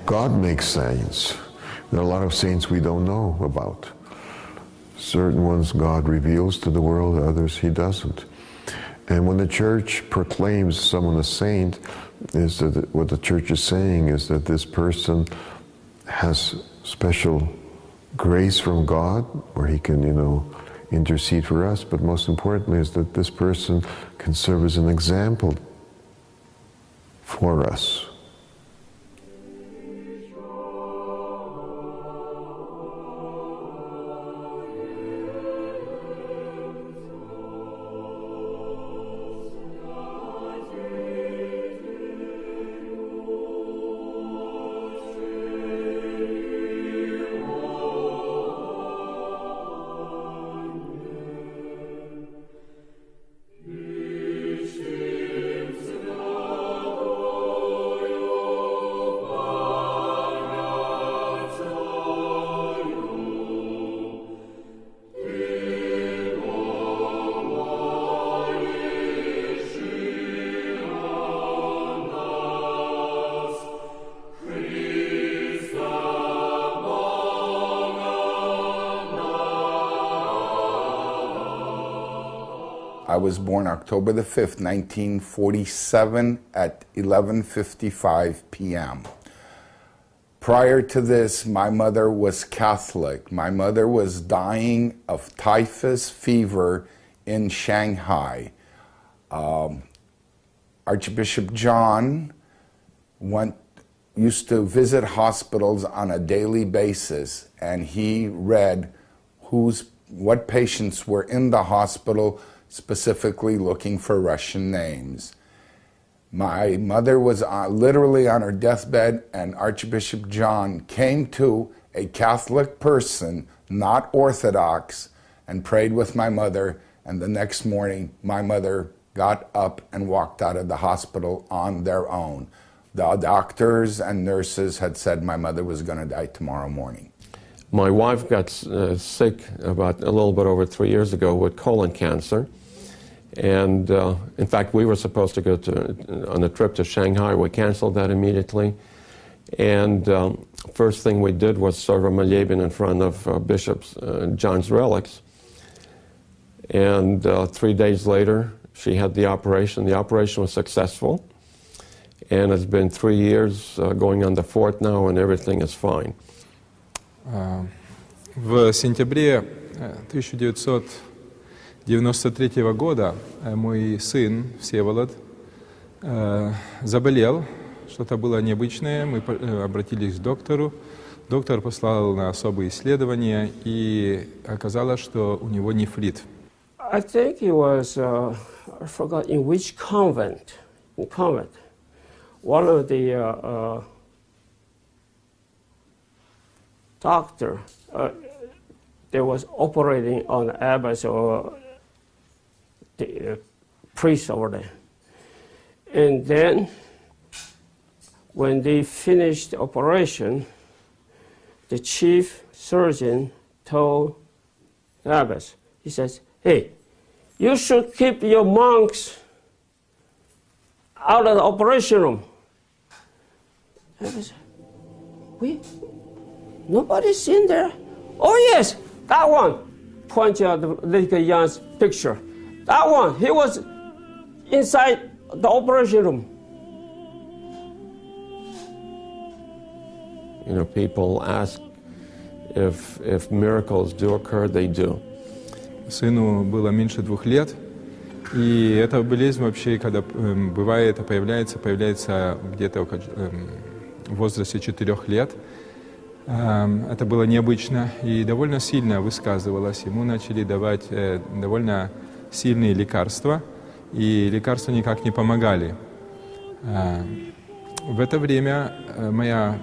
God makes saints. There are a lot of saints we don't know about. Certain ones God reveals to the world, others He doesn't. And when the church proclaims someone a saint, is that what the church is saying is that this person has special grace from God, where he can, intercede for us, but most importantly is that this person can serve as an example for us. I was born October the 5th, 1947 at 11:55 p.m. Prior to this, my mother was Catholic. My mother was dying of typhus fever in Shanghai. Archbishop John used to visit hospitals on a daily basis, and he read what patients were in the hospital, specifically looking for Russian names. My mother was literally on her deathbed, and Archbishop John came to a Catholic person, not Orthodox, and prayed with my mother, and the next morning my mother got up and walked out of the hospital on their own. The doctors and nurses had said my mother was going to die tomorrow morning. My wife got sick about a little bit over 3 years ago with colon cancer. And in fact, we were supposed to go on a trip to Shanghai. We canceled that immediately. And first thing we did was serve a Malevin in front of Bishop John's relics. And 3 days later, she had the operation. The operation was successful. And it's been 3 years, going on the 4th now, and everything is fine. В сентябре 1993 года мой сын Всеволод заболел, что-то было необычное, мы обратились к доктору, доктор послал на особые исследования, и оказалось, что у него нефрит. I think it was, I forgot in which convent, one of the doctor, they was operating on the abbess or the priest over there. And then when they finished the operation, the chief surgeon told the abbess, he says, hey, you should keep your monks out of the operation room. Abbess, nobody's in there. Oh yes, that one. Pointing out the little Jan's picture. That one, he was inside the operation room. You know, people ask if miracles do occur, they do. Сыну было меньше 2 лет, и эта болезнь вообще, когда бывает, появляется где-то в возрасте 4 лет. Это было необычно и довольно сильно высказывалось. Ему начали давать довольно сильные лекарства, и лекарства никак не помогали. В это время моя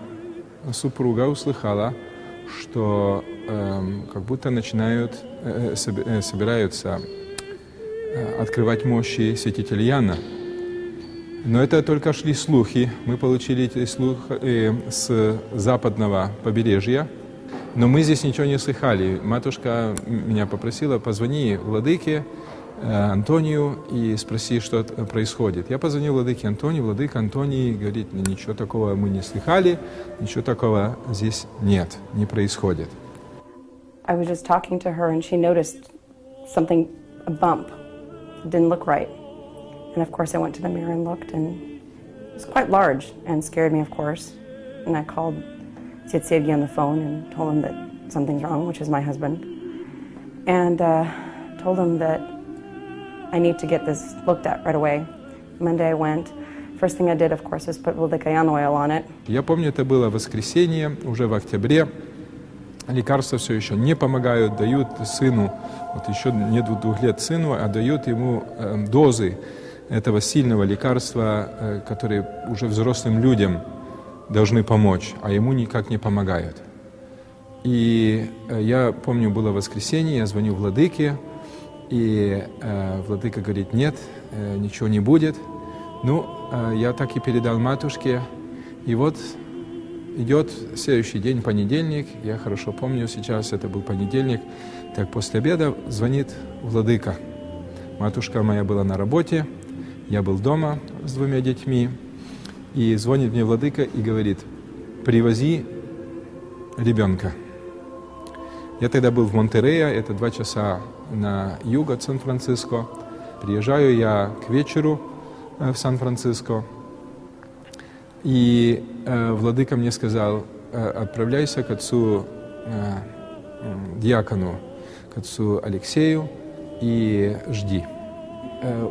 супруга услыхала, что как будто собираются открывать мощи святителя Иоанна. Но это только шли слухи. Мы получили эти слухи с западного побережья. Но мы здесь ничего не слыхали. Матушка меня попросила, позвони владыке, Антонию и спроси, что происходит. Я позвонил владыке Антонию, владыка Антоний говорит, ничего такого мы не слыхали, ничего такого здесь нет, не происходит. I was just talking to her and she noticed something, a bump. It didn't look right. And of course I went to the mirror and looked and it was quite large and scared me, of course. And I called Sergey on the phone and told him that something's wrong, which is my husband. And told him that I need to get this looked at right away. Monday I went. First thing I did, of course, was put Vladikayan oil on it. Я помню, это было воскресенье, уже в октябре. Лекарства все еще не помогают, дают сыну, вот еще нет 2 лет сыну, а дают ему дозы этого сильного лекарства, которые уже взрослым людям должны помочь, а ему никак не помогают. И я помню, было воскресенье, я звоню владыке, и владыка говорит, нет, ничего не будет. Ну, я так и передал матушке, и вот идет следующий день, понедельник, я хорошо помню сейчас, это был понедельник, так после обеда звонит владыка. Матушка моя была на работе, я был дома с 2 детьми, и звонит мне владыка и говорит, привози ребенка. Я тогда был в Монтерее, это 2 часа на юг от Сан-Франциско. Приезжаю я к вечеру в Сан-Франциско, и владыка мне сказал, отправляйся к отцу диакону, к отцу Алексею и жди.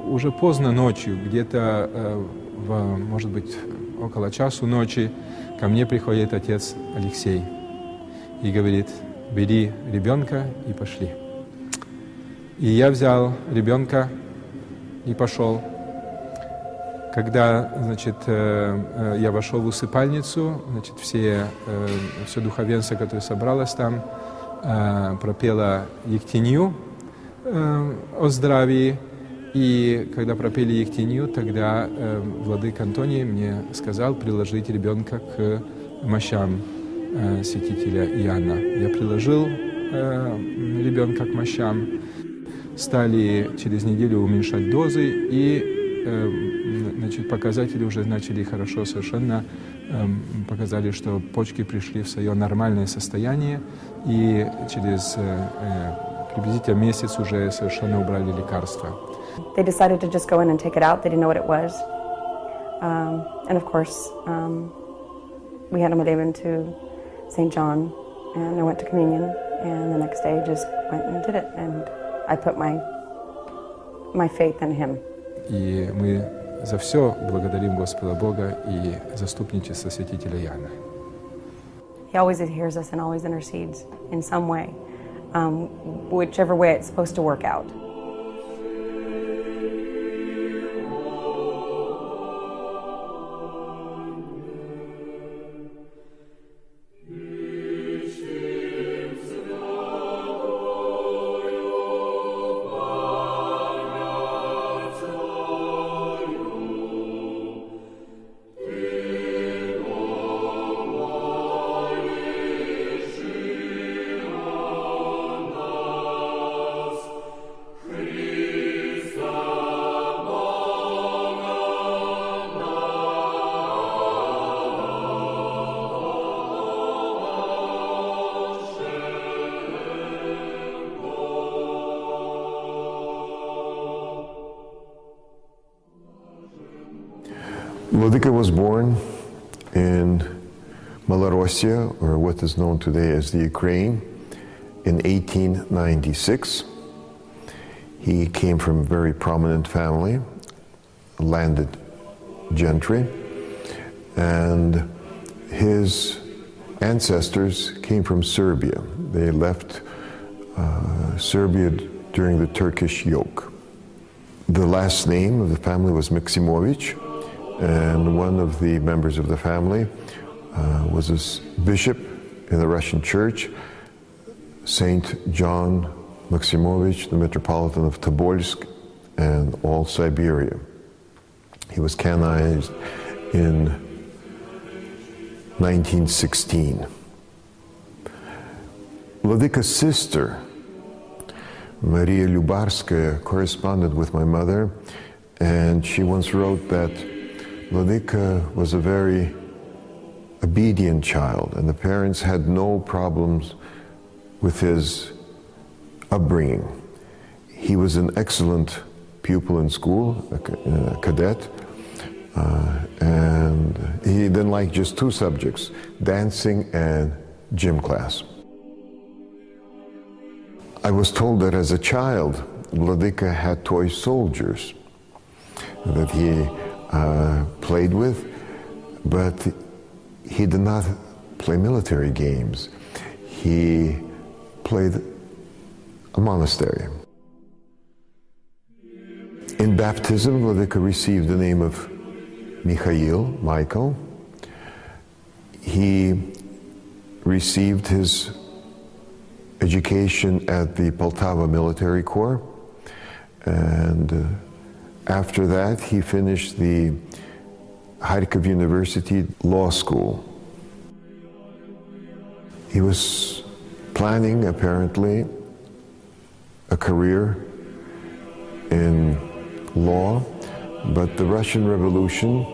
Уже поздно ночью, где-то, может быть, около часу ночи, ко мне приходит отец Алексей и говорит, бери ребенка и пошли. И я взял ребенка и пошел. Когда, значит, я вошел в усыпальницу, значит, все духовенство, которое собралось там, пропело ектенью о здравии. И когда пропели ектенью, тогда владыка Антоний мне сказал приложить ребенка к мощам святителя Иоанна. Я приложил ребенка к мощам, стали через неделю уменьшать дозы, и значит, показатели уже начали хорошо совершенно, показали, что почки пришли в свое нормальное состояние, и через приблизительно месяц уже совершенно убрали лекарства. They decided to just go in and take it out. They didn't know what it was. And of course, we had him taken to St. John, and I went to communion, and the next day just went and did it. And I put my faith in him. И мы за все благодарим Господа Бога и заступничество святителя Иоанна. He always hears us and always intercedes in some way, whichever way it's supposed to work out. Vladika was born in Malorossia, or what is known today as the Ukraine, in 1896. He came from a very prominent family, landed gentry, and his ancestors came from Serbia. They left Serbia during the Turkish yoke. The last name of the family was Maximovici, and one of the members of the family was a bishop in the Russian church, Saint John Maximovici, the Metropolitan of Tobolsk and all Siberia. He was canonized in 1916. Vladika's sister Maria Lyubarskaya corresponded with my mother, and she once wrote that Vladika was a very obedient child, and the parents had no problems with his upbringing. He was an excellent pupil in school, a cadet, and he didn't like just two subjects, dancing and gym class. I was told that as a child, Vladika had toy soldiers that he played with, but he did not play military games. He played a monastery. In baptism, Vladika received the name of Michael. He received his education at the Poltava Military Corps, and after that he finished the Kharkiv University Law School. He was planning, apparently, a career in law, but the Russian Revolution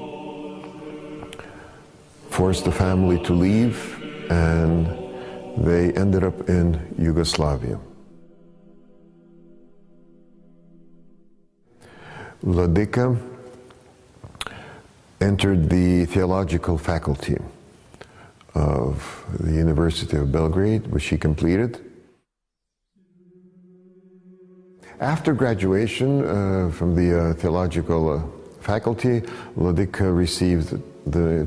forced the family to leave, and they ended up in Yugoslavia. Vladika entered the theological faculty of the University of Belgrade, which he completed. After graduation from the theological faculty, Vladika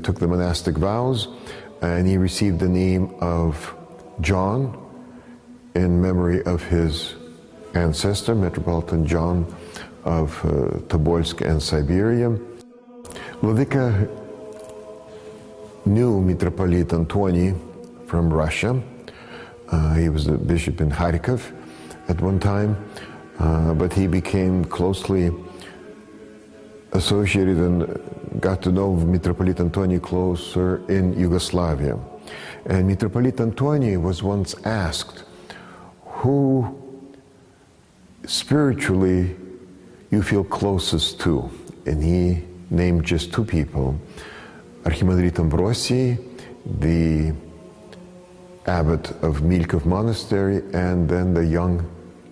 took the monastic vows, and he received the name of John in memory of his ancestor, Metropolitan John of Tobolsk and Siberia. Vladika knew Metropolitan Antony from Russia. He was a bishop in Kharkiv at one time, but he became closely associated and got to know Metropolitan Antony closer in Yugoslavia. And Metropolitan Antony was once asked, who spiritually you feel closest to? And he named just two people, Archimandrit Ambrosii, the abbot of Milkov Monastery, and then the young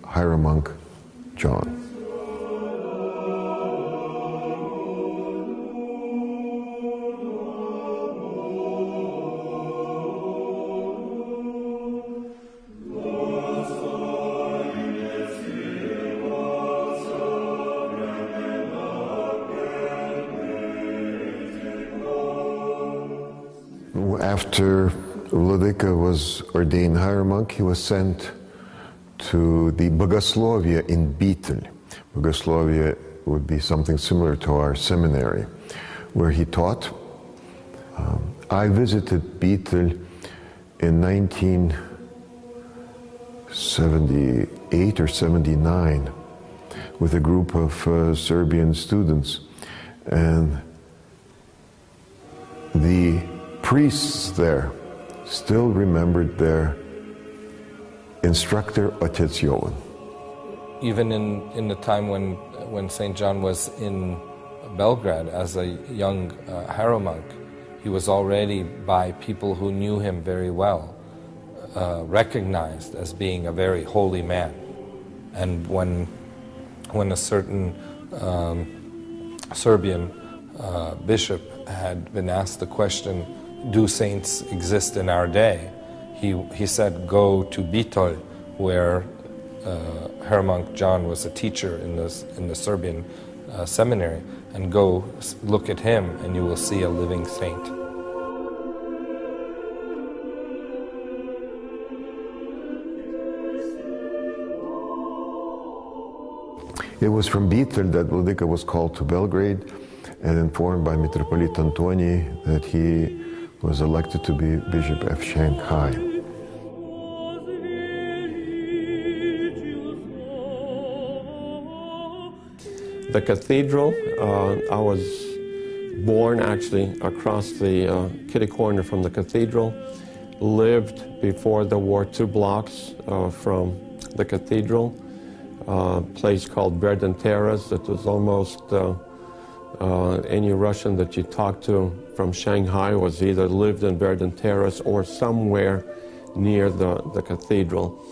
hieromonk John. After Vladika was ordained hieromonk, he was sent to the Bogoslovia in Beetle. Bogoslovia would be something similar to our seminary, where he taught. I visited Beetle in 1978 or 79 with a group of Serbian students, and the priests there still remembered their instructor, Otec Jovan. Even in the time when St. John was in Belgrade as a young hieromonk, he was already, by people who knew him very well, recognized as being a very holy man. And when a certain Serbian bishop had been asked the question, do saints exist in our day? He said, go to Bitol, where hieromonk John was a teacher in the Serbian seminary, and go look at him and you will see a living saint. It was from Bitol that Vladika was called to Belgrade and informed by Metropolitan Antony that he was elected to be Bishop of Shanghai. The cathedral, I was born actually across the kitty corner from the cathedral, lived before the war 2 blocks from the cathedral, place called Verdun Terrace. It was almost any Russian that you talked to from Shanghai was either lived in Verdun Terrace or somewhere near the cathedral.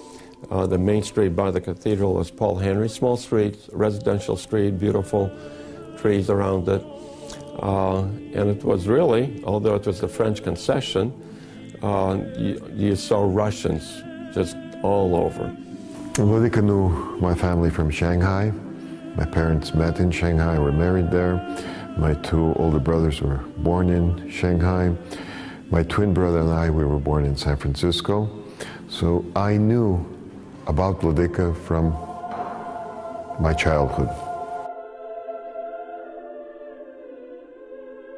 The main street by the cathedral was Paul Henry, small street, residential street, beautiful trees around it. And it was really, although it was the French concession, you saw Russians just all over. Vladika knew my family from Shanghai. My parents met in Shanghai, were married there. My two older brothers were born in Shanghai. My twin brother and I, we were born in San Francisco. So I knew about Vladika from my childhood.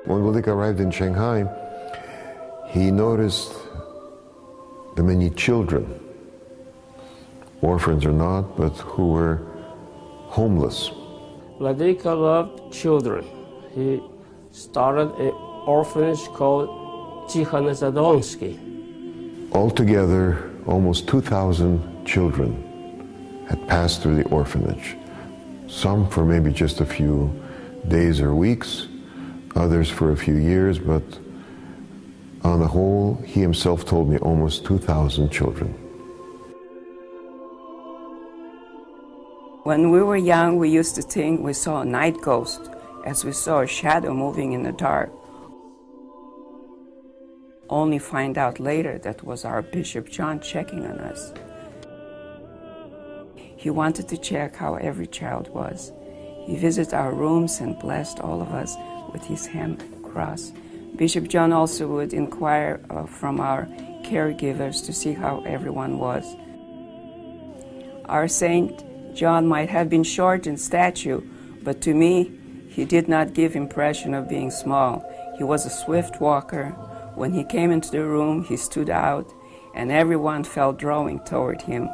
When Vladika arrived in Shanghai, he noticed the many children, orphans or not, but who were homeless. Vladika loved children. He started an orphanage called Tikhonozadonsky. Altogether, almost 2,000 children had passed through the orphanage. Some for maybe just a few days or weeks, others for a few years, but on the whole, he himself told me almost 2,000 children. When we were young, we used to think we saw a night ghost, as we saw a shadow moving in the dark. Only find out later that was our Bishop John checking on us. He wanted to check how every child was. He visited our rooms and blessed all of us with his hand cross. Bishop John also would inquire from our caregivers to see how everyone was. Our Saint John might have been short in stature, but to me, he did not give impression of being small. He was a swift walker. When he came into the room, he stood out, and everyone felt drawing toward him.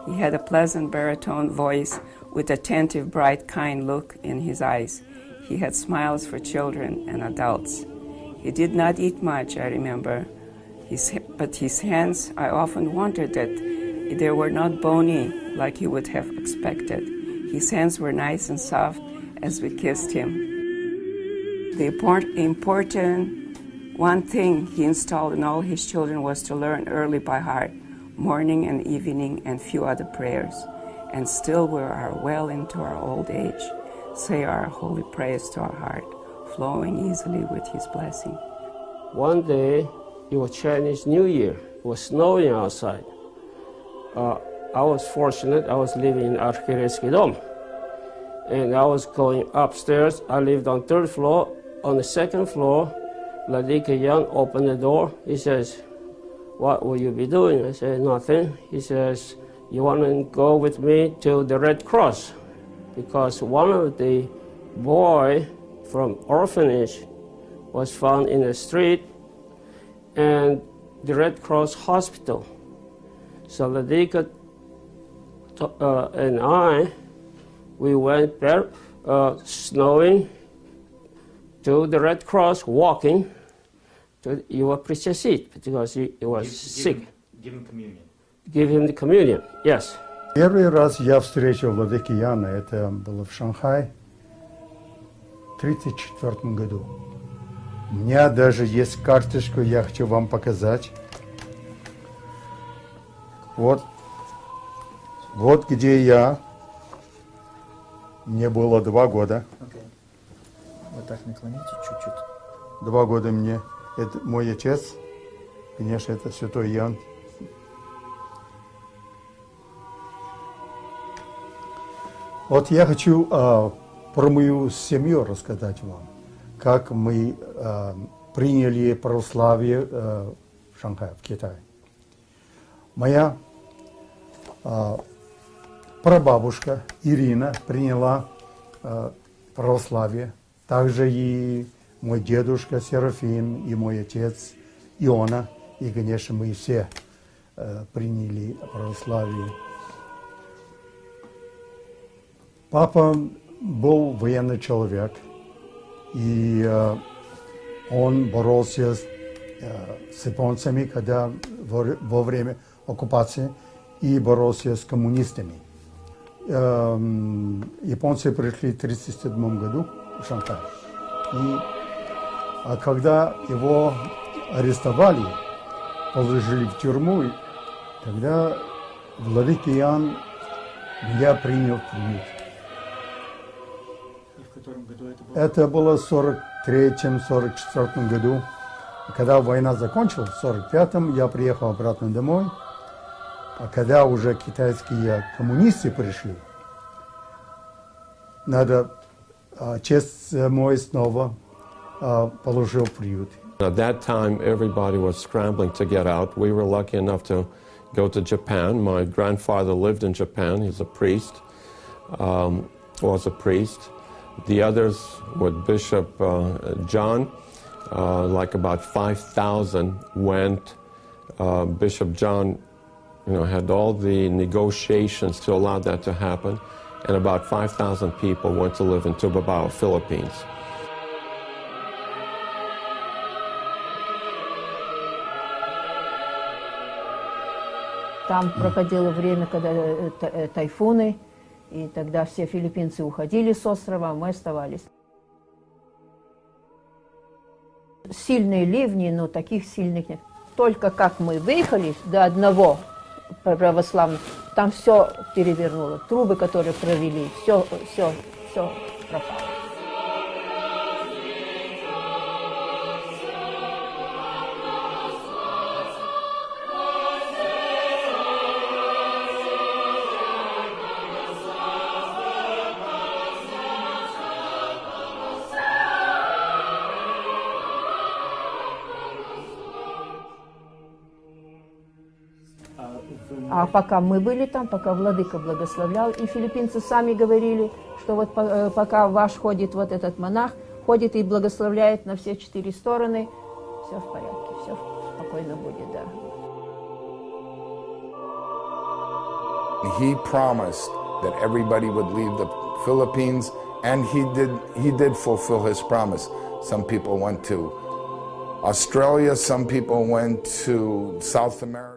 He had a pleasant baritone voice with attentive, bright, kind look in his eyes. He had smiles for children and adults. He did not eat much, I remember, but his hands, I often wondered that they were not bony like you would have expected. His hands were nice and soft as we kissed him. The important one thing he installed in all his children was to learn early by heart, morning and evening and few other prayers. And still we are well into our old age, say our holy prayers to our heart, flowing easily with his blessing. One day, it was Chinese New Year. It was snowing outside. I was fortunate, I was living in Archiretsky Dom. And I was going upstairs. I lived on 3rd floor. On the 2nd floor, Vladika Jan opened the door. He says, "What will you be doing?" I said, "Nothing." He says, "You want to go with me to the Red Cross?" Because one of the boy from orphanage was found in the street and the Red Cross hospital. So Vladika and I, we went there, snowing, to the Red Cross, walking to его причастить, because he was sick. Give him communion. Give him the communion, yes. Первый раз я встретил Владыки Яна, это было в Шанхае в 1934 году. У меня даже есть карточку, я хочу вам показать. Вот где я. Мне было 2 года. Вот так наклоните чуть-чуть. 2 года мне. Это мой отец, конечно, это святой Ян. Вот я хочу про мою семью рассказать вам, как мы приняли православие в Шанхае, в Китае. Моя прабабушка Ирина приняла православие, также и мой дедушка Серафим, и мой отец Иона, и, конечно, мы все приняли православие. Папа был военный человек, и он боролся с японцами, когда во время оккупации, и боролся с коммунистами. японцы пришли в 1937 году в Шанхай. А когда его арестовали, положили в тюрьму, тогда владыка Иоанн меня принял в приют. И в котором году это было? Это было в 1943-1944 году. Когда война закончилась, в 1945-м я приехал обратно домой. А когда уже китайские коммунисты пришли, надо честь мой снова положил в приют. At that time, everybody was scrambling to get out. We were lucky enough to go to Japan. My grandfather lived in Japan. He's a priest, was a priest. The others, with Bishop John, like about 5,000 went. Bishop John, had all the negotiations to allow that to happen, and about 5,000 people went to live in Tubabao, Philippines. Там проходило время, когда тайфуны, и тогда все филиппинцы уходили с острова, а мы оставались. Сильные ливни, но таких сильных нет. Только как мы выехали до одного православного, там все перевернуло. Трубы, которые провели, все пропало. А пока мы были там, пока владыка благословлял, и филиппинцы сами говорили, что вот пока ваш ходит, вот этот монах, ходит и благословляет на все 4 стороны, все в порядке, все спокойно будет, да. He promised that everybody would leave the Philippines, and he did fulfill his promise. Some people went to Australia, some people went to South America.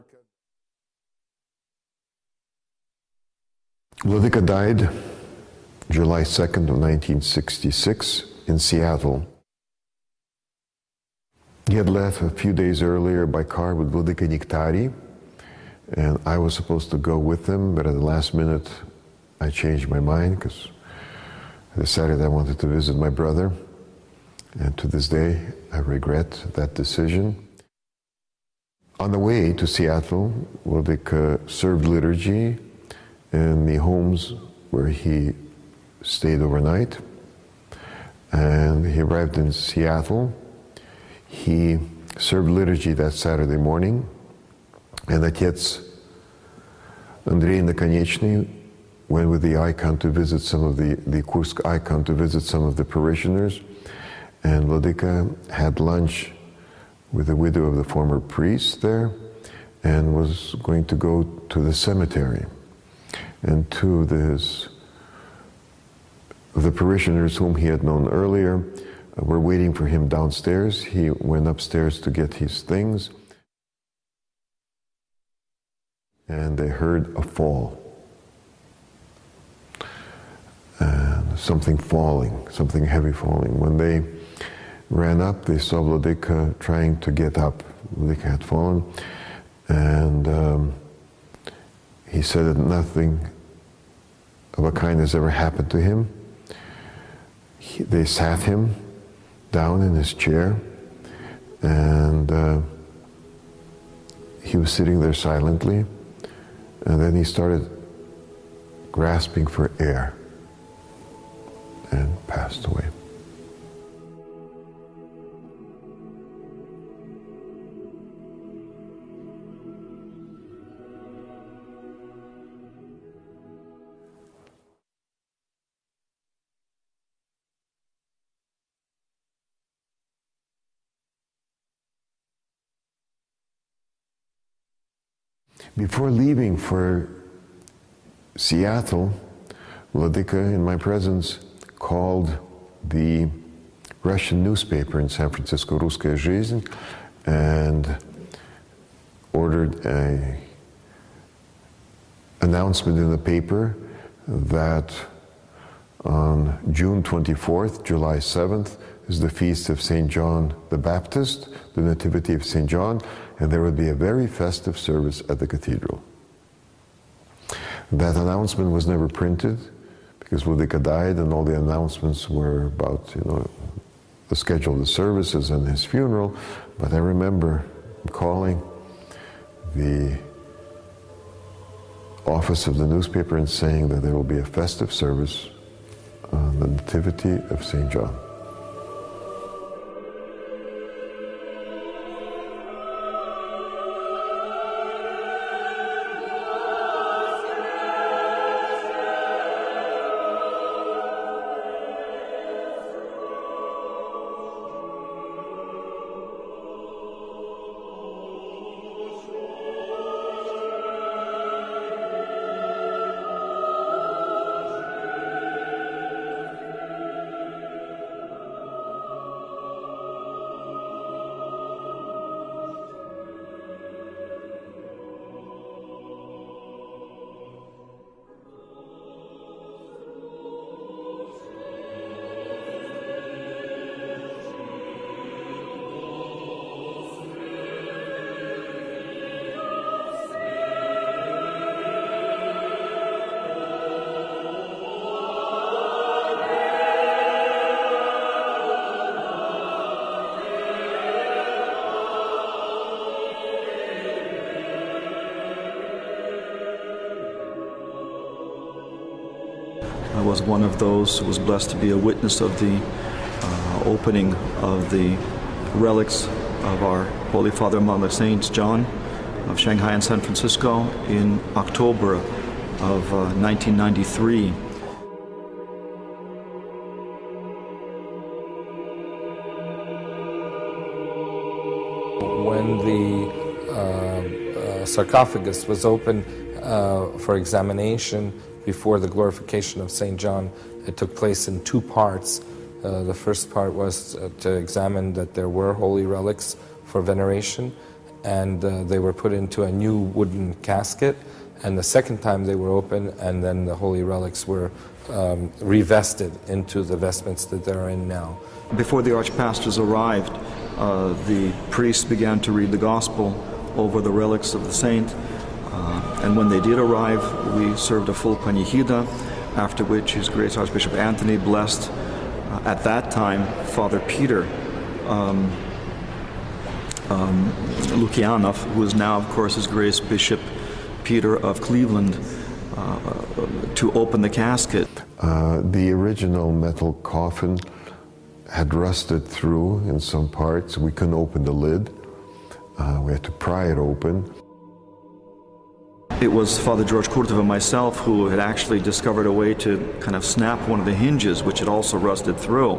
Vladika died July 2nd of 1966 in Seattle. He had left a few days earlier by car with Vladika Niktari, and I was supposed to go with him, but at the last minute I changed my mind because I decided I wanted to visit my brother, and to this day I regret that decision. On the way to Seattle, Vladika served liturgy in the homes where he stayed overnight, and he arrived in Seattle. He served liturgy that Saturday morning, and Отец Andrei Nakoniechny went with the icon to visit some of the Kursk icon to visit some of the parishioners, and Vladika had lunch with the widow of the former priest there, and was going to go to the cemetery. And two of the parishioners whom he had known earlier were waiting for him downstairs. He went upstairs to get his things, and they heard a fall. And something falling, something heavy falling. When they ran up, they saw Vladika trying to get up. Vladika had fallen, and he said that nothing of a kind has ever happened to him. They sat him down in his chair, and he was sitting there silently, and then he started grasping for air and passed away. Before leaving for Seattle, Vladika, in my presence, called the Russian newspaper in San Francisco, Russkaya Жизнь, and ordered an announcement in the paper that on June 24th, July 7th, is the feast of St. John the Baptist, the Nativity of St. John, and there would be a very festive service at the cathedral. That announcement was never printed because Vladika died, and all the announcements were about, the schedule of the services and his funeral. But I remember calling the office of the newspaper and saying that there will be a festive service on the Nativity of St. John. I was one of those who was blessed to be a witness of the opening of the relics of our Holy Father among the Saints, John, of Shanghai and San Francisco in October of 1993. When the sarcophagus was open for examination before the glorification of St. John, it took place in two parts. The first part was to examine that there were holy relics for veneration, and they were put into a new wooden casket. And the second time they were open, and then the holy relics were revested into the vestments that they're in now. Before the archpastors arrived, the priests began to read the gospel over the relics of the saint. And when they did arrive, we served a full panihida, after which His Grace Archbishop Anthony blessed, at that time, Father Peter Lukianov, who is now, of course, His Grace Bishop Peter of Cleveland, to open the casket. The original metal coffin had rusted through in some parts. We couldn't open the lid. We had to pry it open. It was Father George Kurtov and myself who had actually discovered a way to kind of snap one of the hinges, which had also rusted through,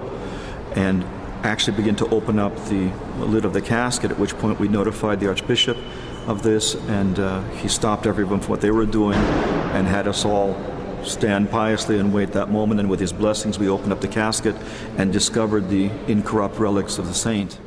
and actually begin to open up the lid of the casket, at which point we notified the Archbishop of this, and he stopped everyone from what they were doing and had us all stand piously and wait that moment, and with his blessings we opened up the casket and discovered the incorrupt relics of the saint.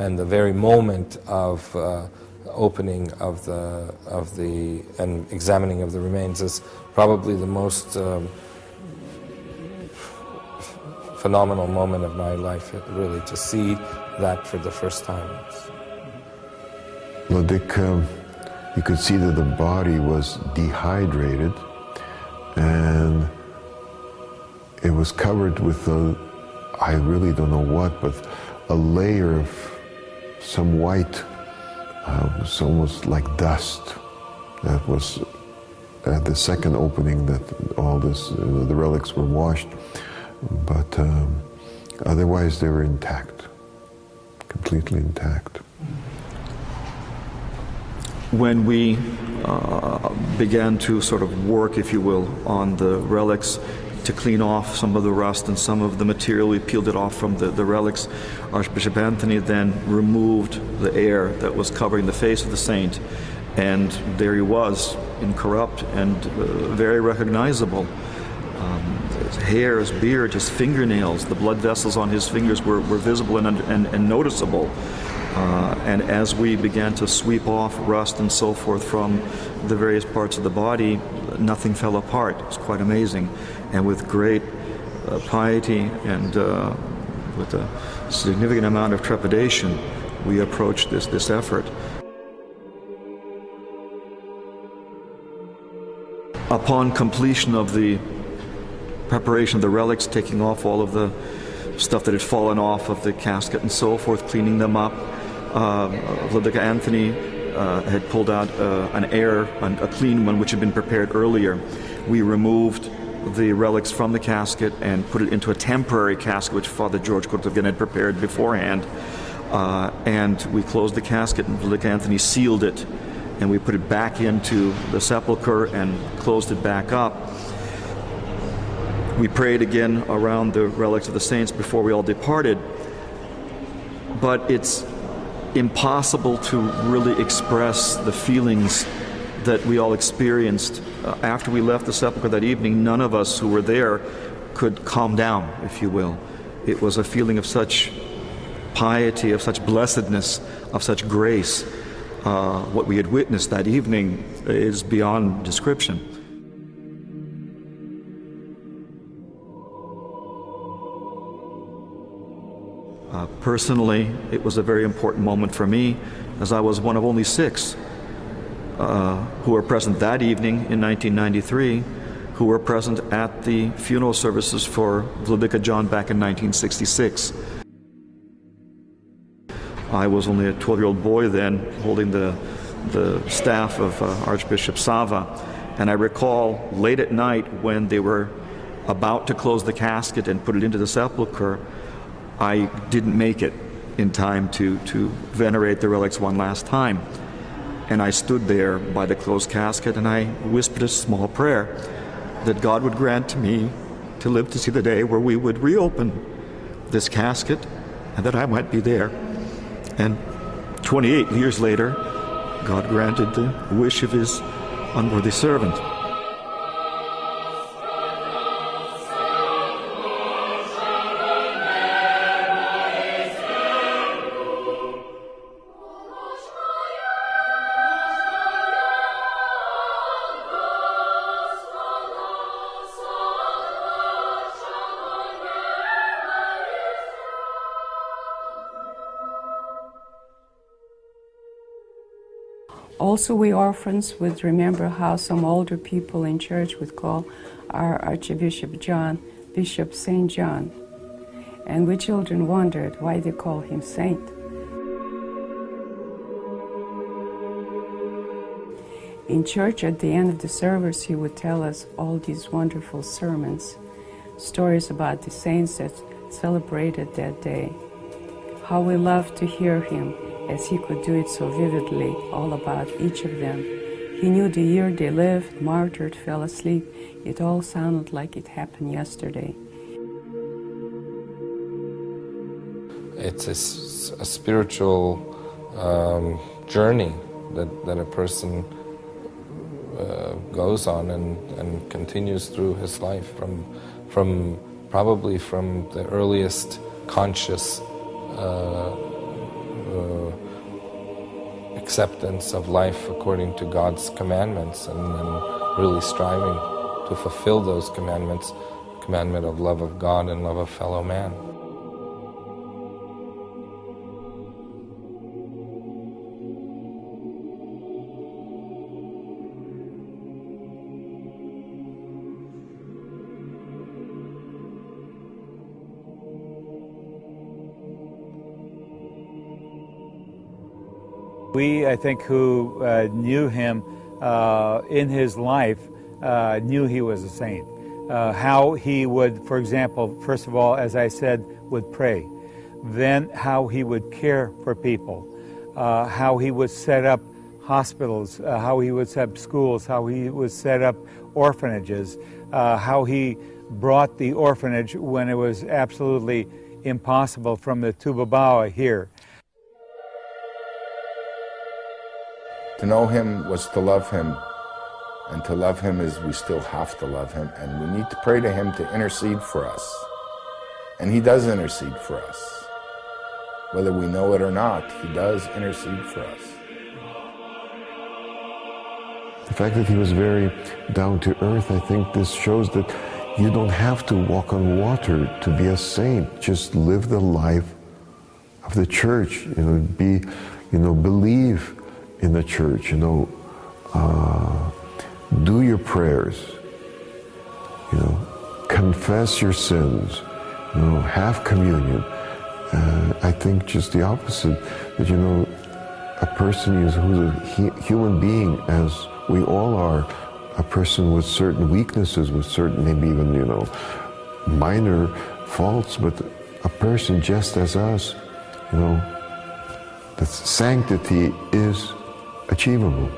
And the very moment of opening of the and examining of the remains is probably the most phenomenal moment of my life, really, to see that for the first time. Vladika, you could see that the body was dehydrated, and it was covered with I really don't know what, but a layer of some white, it was almost like dust. That was at the second opening that all this, the relics were washed, but otherwise they were intact, completely intact. When we began to sort of work, if you will, on the relics, to clean off some of the rust and some of the material. We peeled it off from the relics. Archbishop Anthony then removed the air that was covering the face of the saint, and there he was, incorrupt and very recognizable. His hair, his beard, his fingernails, the blood vessels on his fingers were visible and noticeable. And as we began to sweep off rust and so forth from the various parts of the body, nothing fell apart. It was quite amazing. And with great piety and with a significant amount of trepidation, we approached this effort. Upon completion of the preparation of the relics, taking off all of the stuff that had fallen off of the casket and so forth, cleaning them up, Vladika Anthony had pulled out a clean one which had been prepared earlier. We removed the relics from the casket and put it into a temporary casket which Father George Kurtov had prepared beforehand. And we closed the casket, and Vladika Anthony sealed it, and we put it back into the sepulcher and closed it back up. We prayed again around the relics of the saints before we all departed, but it's impossible to really express the feelings that we all experienced. After we left the sepulcher that evening, none of us who were there could calm down, if you will. It was a feeling of such piety, of such blessedness, of such grace. What we had witnessed that evening is beyond description. Personally, it was a very important moment for me, as I was one of only 6 who were present that evening in 1993, who were present at the funeral services for Vladika John back in 1966. I was only a 12-year-old boy then, holding the staff of Archbishop Sava, and I recall late at night when they were about to close the casket and put it into the sepulcher, I didn't make it in time to venerate the relics one last time. And I stood there by the closed casket and I whispered a small prayer that God would grant to me to live to see the day where we would reopen this casket and that I might be there. And 28 years later, God granted the wish of his unworthy servant. Also, we orphans would remember how some older people in church would call our Archbishop John, Bishop St. John. And we children wondered why they call him Saint. In church, at the end of the service, he would tell us all these wonderful sermons, stories about the saints that celebrated that day. How we loved to hear him, as he could do it so vividly, all about each of them. He knew the year they lived, martyred, fell asleep. It all sounded like it happened yesterday. It's a spiritual journey that a person goes on and continues through his life probably from the earliest conscious acceptance of life according to God's commandments, and really striving to fulfill those commandments, commandment of love of God and love of fellow man. We, I think, who knew him in his life, knew he was a saint. How he would, for example, first of all, as I said, would pray. Then how he would care for people. How he would set up hospitals, how he would set up schools, how he would set up orphanages, how he brought the orphanage when it was absolutely impossible from the Tubabawa here. To know him was to love him, and to love him is we still have to love him, and we need to pray to him to intercede for us. And he does intercede for us. Whether we know it or not, he does intercede for us. The fact that he was very down to earth, I think this shows that you don't have to walk on water to be a saint. Just live the life of the church, believe in the church, do your prayers, confess your sins, have communion. I think just the opposite, that a person who's a human being, as we all are, a person with certain weaknesses, with certain maybe even minor faults, but a person just as us, that sanctity is achievable.